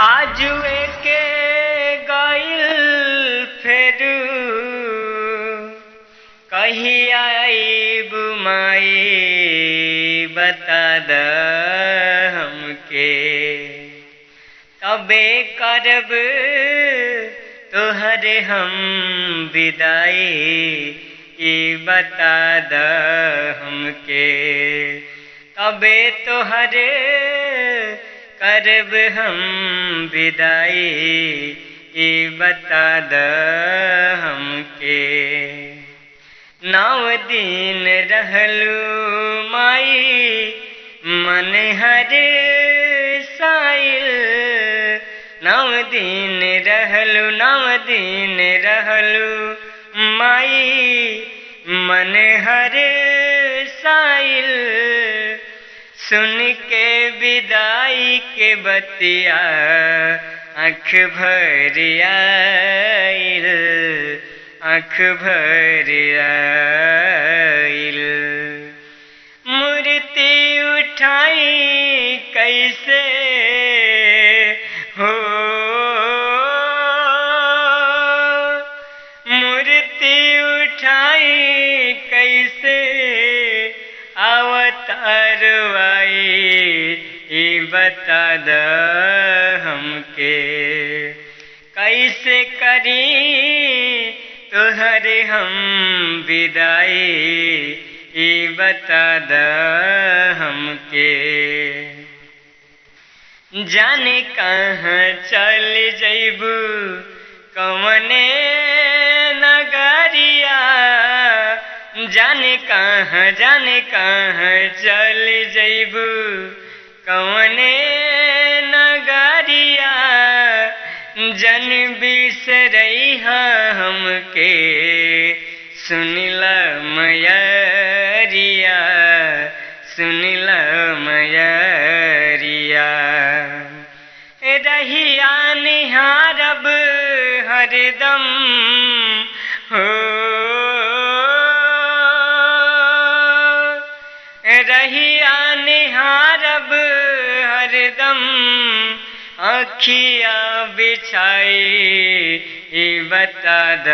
आजुए के गइल फेरू कहिया आइब माई बता द हमके तबे करब तोहरे हम विदाई बता द हमके तबे तोहरे करब हम विदाई बता द हमके। 9 दिन रहलू माई मन हर साइल 9 दिन रहलू माई मन हर साइल सुन के विदाई के बतिया आँख भर आइल मूर्ति उठाई कैसे हो मूर्ति उठाई कैसे अवतार बता द हमके कैसे करी तोहरे हम विदाई बता द हमके। जाने कहाँ चल जइबू कवने नगरिया जाने कहाँ चल जइबू कवने नगरिया जन बिसरइहा हमके सुनिला मयरिया रहिया निहारब हरदम हो रहिया निहारब हरदम अखिया बिछाई बता द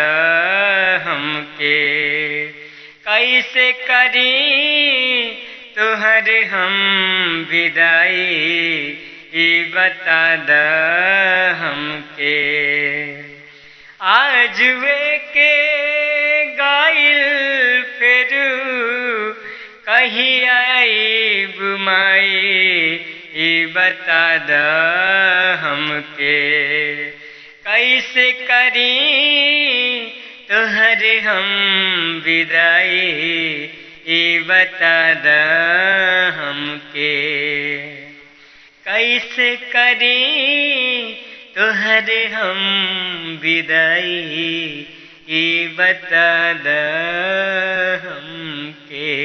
हमके कैसे करी तोहर हम विदाई बता द हमके। आजुए के गइल फेरू कहिया आइब माई बता द हमके कैसे करी तोहरे हम विदाई बता द हमके कैसे करी तोहरे हम विदाई बता द हमके।